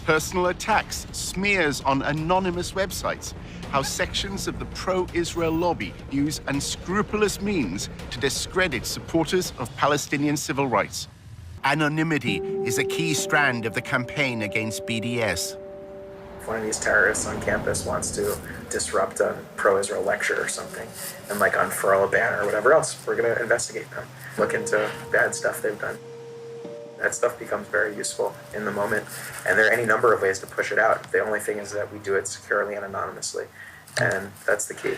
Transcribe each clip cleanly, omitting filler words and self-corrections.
personal attacks, smears on anonymous websites, how sections of the pro-Israel lobby use unscrupulous means to discredit supporters of Palestinian civil rights. Anonymity is a key strand of the campaign against BDS. If one of these terrorists on campus wants to disrupt a pro-Israel lecture or something and like unfurl a banner or whatever else, we're going to investigate them, look into bad stuff they've done. That stuff becomes very useful in the moment, and there are any number of ways to push it out. The only thing is that we do it securely and anonymously, and that's the key.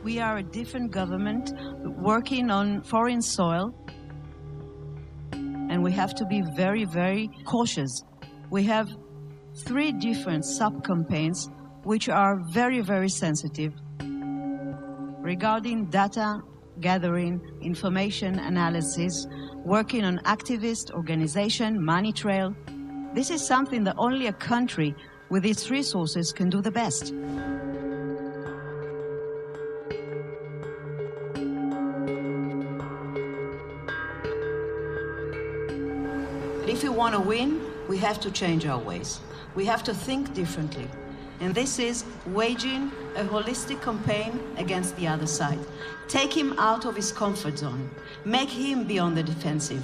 We are a different government working on foreign soil, and we have to be very, very cautious. We have 3 different sub-campaigns which are very, very sensitive regarding data gathering, information analysis, working on activist organization, money trail. This is something that only a country with its resources can do the best. If we want to win, we have to change our ways. We have to think differently. And this is waging a holistic campaign against the other side. Take him out of his comfort zone. Make him be on the defensive.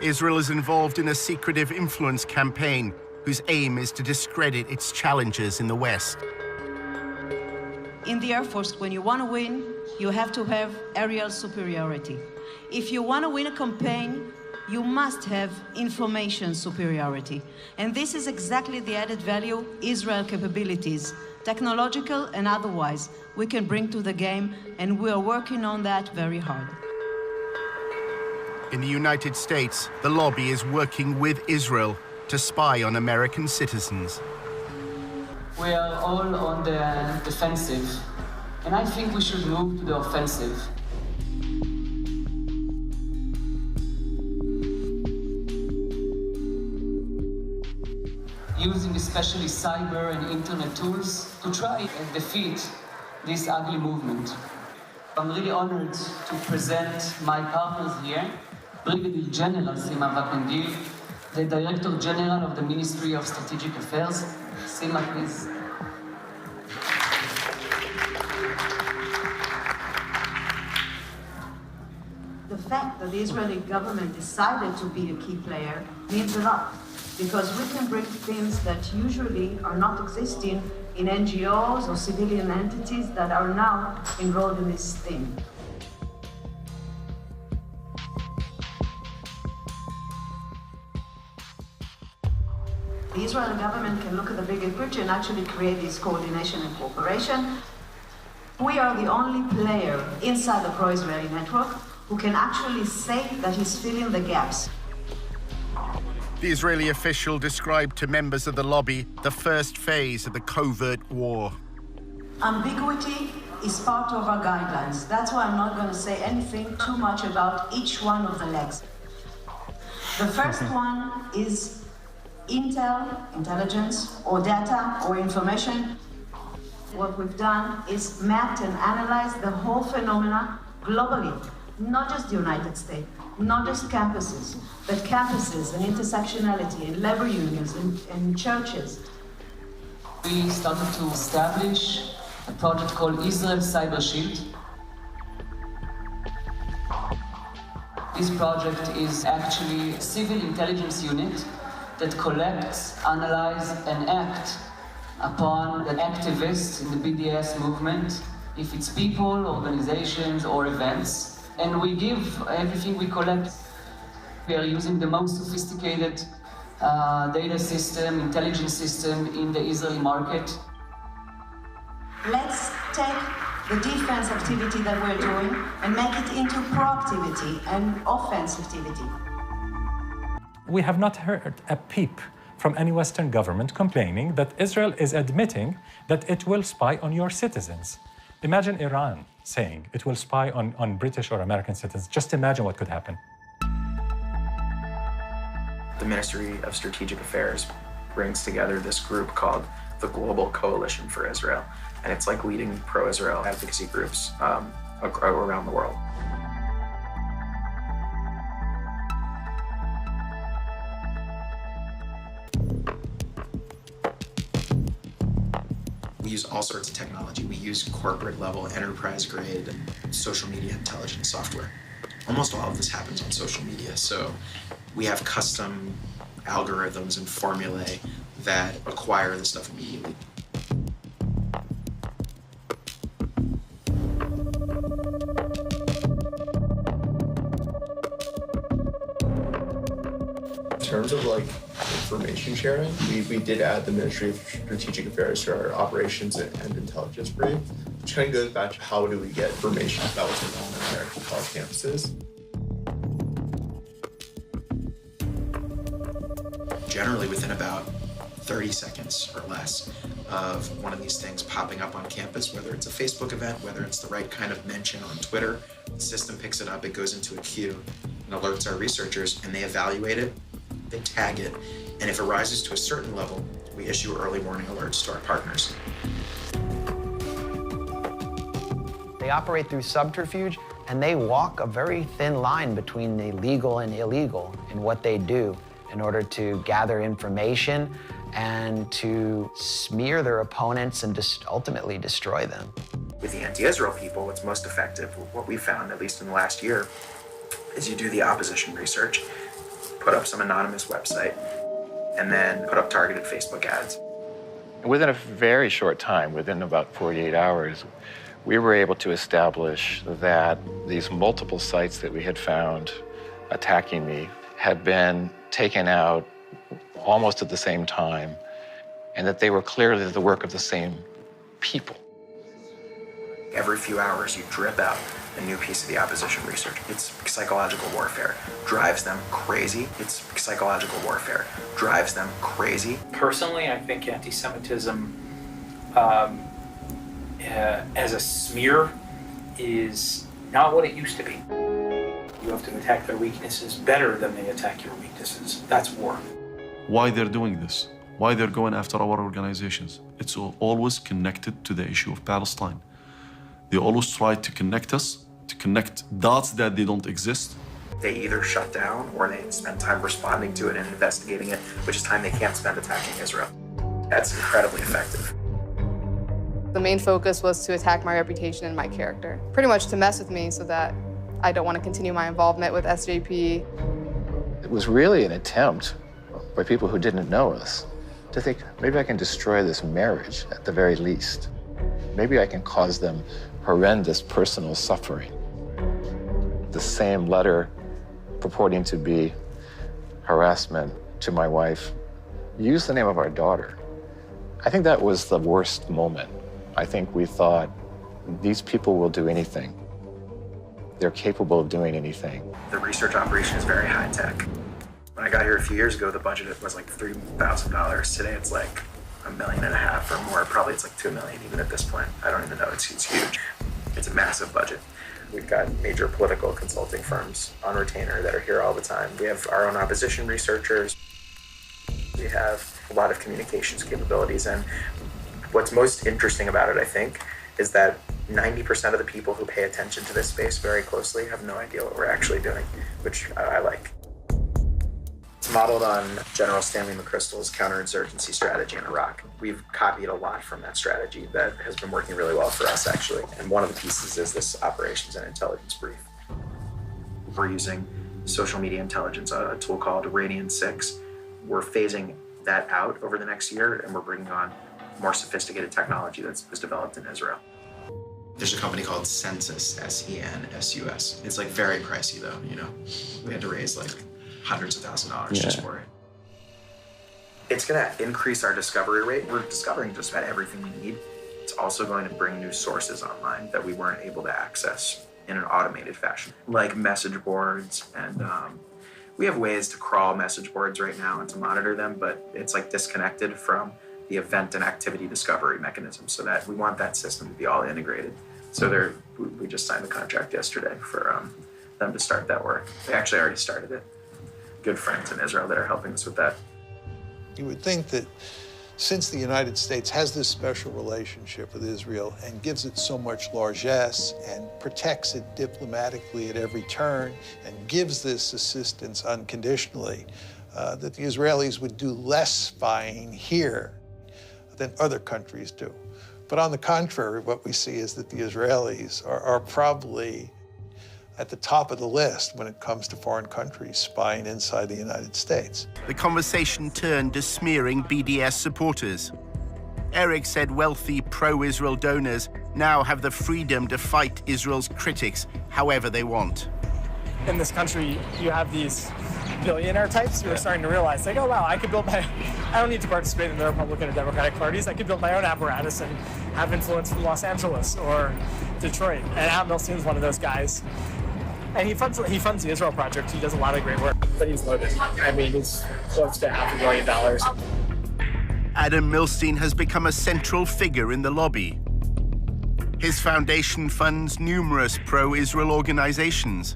Israel is involved in a secretive influence campaign whose aim is to discredit its challengers in the West. In the Air Force, when you want to win, you have to have aerial superiority. If you want to win a campaign, you must have information superiority. And this is exactly the added value Israel capabilities, technological and otherwise, we can bring to the game, and we are working on that very hard. In the United States, the lobby is working with Israel to spy on American citizens. We are all on the defensive, and I think we should move to the offensive. Using especially cyber and internet tools to try and defeat this ugly movement. I'm really honored to present my partners here, Brigadier General Sima Vakengil, the Director General of the Ministry of Strategic Affairs. Sima, please. The fact that the Israeli government decided to be a key player means a lot, because we can bring themes that usually are not existing in NGOs or civilian entities that are now enrolled in this theme. The Israeli government can look at the bigger picture and actually create this coordination and cooperation. We are the only player inside the pro-Israeli network who can actually say that he's filling the gaps. The Israeli official described to members of the lobby the first phase of the covert war. Ambiguity is part of our guidelines. That's why I'm not going to say anything too much about each one of the legs. The first one is intel, intelligence, or data, or information. What we've done is mapped and analyzed the whole phenomena globally, not just the United States, not just campuses, but campuses and intersectionality and labor unions and churches. We started to establish a project called Israel Cyber Shield. This project is actually a civil intelligence unit that collects, analyzes, and acts upon the activists in the BDS movement, if it's people, organizations, or events. And we give everything we collect. We are using the most sophisticated data system, intelligence system in the Israeli market. Let's take the defense activity that we're doing and make it into proactivity and offensivity. We have not heard a peep from any Western government complaining that Israel is admitting that it will spy on your citizens. Imagine Iran saying it will spy on British or American citizens. Just imagine what could happen. The Ministry of Strategic Affairs brings together this group called the Global Coalition for Israel. And it's like leading pro-Israel advocacy groups around the world. We use all sorts of technology. We use corporate level, enterprise grade social media intelligence software. Almost all of this happens on social media. So we have custom algorithms and formulae that acquire the stuff immediately. In terms of like information sharing, we did add the Ministry of Strategic Affairs to our operations and intelligence brief, which kind of goes back to how do we get information about what's going on in American college campuses. Generally within about 30 seconds or less of one of these things popping up on campus, whether it's a Facebook event, whether it's the right kind of mention on Twitter, the system picks it up, it goes into a queue and alerts our researchers, and they evaluate it, they tag it, and if it rises to a certain level, we issue early warning alerts to our partners. They operate through subterfuge, and they walk a very thin line between the legal and illegal in what they do in order to gather information and to smear their opponents and ultimately destroy them. With the anti-Israel people, what's most effective, what we found, at least in the last year, is you do the opposition research, put up some anonymous website, and then put up targeted Facebook ads. Within a very short time, within about 48 hours, we were able to establish that these multiple sites that we had found attacking me had been taken out almost at the same time, and that they were clearly the work of the same people. Every few hours, you drip out a new piece of the opposition research. It's psychological warfare. Drives them crazy. It's psychological warfare. Drives them crazy. Personally, I think anti-Semitism as a smear is not what it used to be. You have to attack their weaknesses better than they attack your weaknesses. That's war. Why they're doing this, why they're going after our organizations. It's always connected to the issue of Palestine. They always try to connect us, to connect dots that they don't exist. They either shut down or they spend time responding to it and investigating it, which is time they can't spend attacking Israel. That's incredibly effective. The main focus was to attack my reputation and my character. Pretty much to mess with me so that I don't want to continue my involvement with SJP. It was really an attempt by people who didn't know us to think, maybe I can destroy this marriage at the very least. Maybe I can cause them horrendous personal suffering. The same letter purporting to be harassment to my wife used the name of our daughter. I think that was the worst moment. I think we thought, these people will do anything. They're capable of doing anything. The research operation is very high tech. When I got here a few years ago, the budget was like $3,000. Today it's like $1.5 million or more. Probably it's like $2 million even at this point. I don't even know, it's huge. It's a massive budget. We've got major political consulting firms on retainer that are here all the time. We have our own opposition researchers. We have a lot of communications capabilities. And what's most interesting about it, I think, is that 90% of the people who pay attention to this space very closely have no idea what we're actually doing, which I like. It's modeled on General Stanley McChrystal's counterinsurgency strategy in Iraq. We've copied a lot from that strategy that has been working really well for us, actually. And one of the pieces is this operations and intelligence brief. We're using social media intelligence, a tool called Radian 6. We're phasing that out over the next year, and we're bringing on more sophisticated technology that was developed in Israel. There's a company called Census, S-E-N-S-U-S. It's like very pricey though, you know. We had to raise like hundreds of $1,000s just for it. It's gonna increase our discovery rate. We're discovering just about everything we need. It's also going to bring new sources online that we weren't able to access in an automated fashion, like message boards. And we have ways to crawl message boards right now and to monitor them, but it's like disconnected from the event and activity discovery mechanism, so that we want that system to be all integrated. So we just signed the contract yesterday for them to start that work. They actually already started it. Good friends in Israel that are helping us with that. You would think that since the United States has this special relationship with Israel and gives it so much largesse and protects it diplomatically at every turn and gives this assistance unconditionally, that the Israelis would do less spying here than other countries do. But on the contrary, what we see is that the Israelis are probably at the top of the list when it comes to foreign countries spying inside the United States. The conversation turned to smearing BDS supporters. Eric said wealthy pro-Israel donors now have the freedom to fight Israel's critics however they want. In this country, you have these billionaire types who are starting to realize, like, oh, wow, I don't need to participate in the Republican or Democratic parties. I could build my own apparatus and have influence from Los Angeles or Detroit. And Adam Milstein's one of those guys. And he funds the Israel Project. He does a lot of great work, but he's loaded. I mean, he's close to $500 million. Adam Milstein has become a central figure in the lobby. His foundation funds numerous pro-Israel organizations.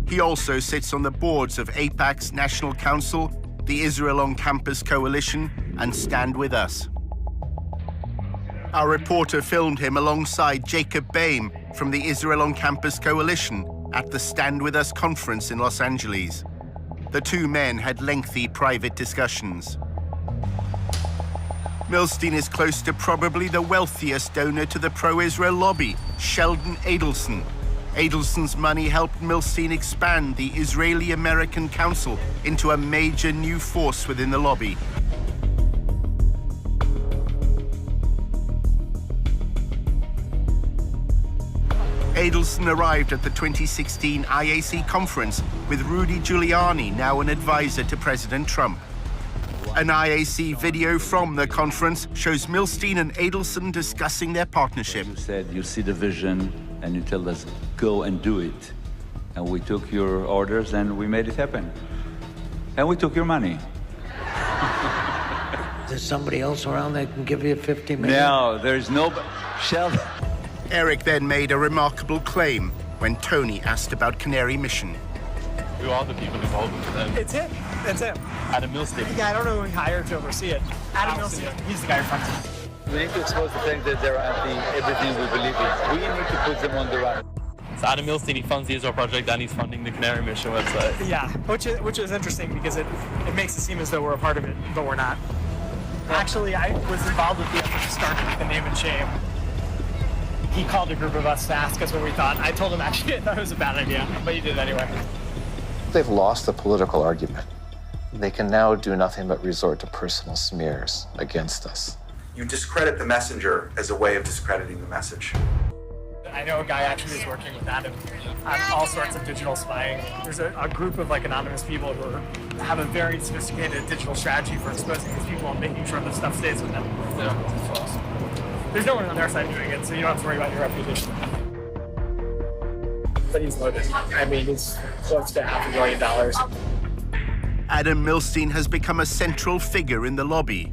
He also sits on the boards of AIPAC's National Council, the Israel on Campus Coalition, and Stand With Us. Our reporter filmed him alongside Jacob Boehm from the Israel on Campus Coalition at the Stand With Us conference in Los Angeles. The two men had lengthy private discussions. Milstein is close to probably the wealthiest donor to the pro-Israel lobby, Sheldon Adelson. Adelson's money helped Milstein expand the Israeli-American Council into a major new force within the lobby. Adelson arrived at the 2016 IAC conference with Rudy Giuliani, now an advisor to President Trump. An IAC video from the conference shows Milstein and Adelson discussing their partnership. You said you see the vision and you tell us, go and do it. And we took your orders and we made it happen. And we took your money. There's somebody else around that can give you $50 million? No, there's no... Sheldon. Eric then made a remarkable claim when Tony asked about Canary Mission. Who are the people involved with them? It's him. It's him. Adam Milstein. Yeah, I don't know who he hired to oversee it. Adam Milstein. He's the guy who funds it. We need to expose the fact that they're anti everything we believe in. We need to put them on the right. So Adam Milstein, he funds the Israel Project and he's funding the Canary Mission website. Yeah, which is interesting because it makes it seem as though we're a part of it, but we're not. Actually, I was involved with the effort to start it with the name and shame. He called a group of us to ask us what we thought. I told him actually I thought it was a bad idea, but he did anyway. They've lost the political argument. They can now do nothing but resort to personal smears against us. You discredit the messenger as a way of discrediting the message. I know a guy actually is working with Adam on all sorts of digital spying. There's a group of like anonymous people who have a very sophisticated digital strategy for exposing these people and making sure that stuff stays with them. Yeah, it's false. There's no one on their side doing it, so you don't have to worry about your reputation. But he's loaded. I mean, he's close to $500 million. Adam Milstein has become a central figure in the lobby.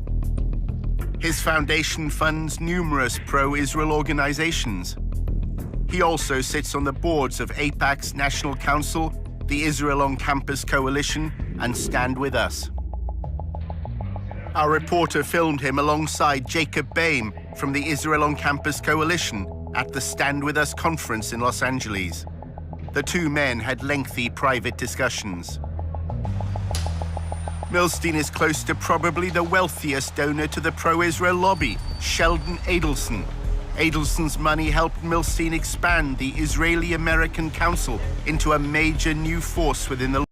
His foundation funds numerous pro-Israel organizations. He also sits on the boards of AIPAC's National Council, the Israel on Campus Coalition, and Stand With Us. Our reporter filmed him alongside Jacob Boehm from the Israel on Campus Coalition at the Stand With Us conference in Los Angeles. The two men had lengthy private discussions. Milstein is close to probably the wealthiest donor to the pro-Israel lobby, Sheldon Adelson. Adelson's money helped Milstein expand the Israeli-American Council into a major new force within the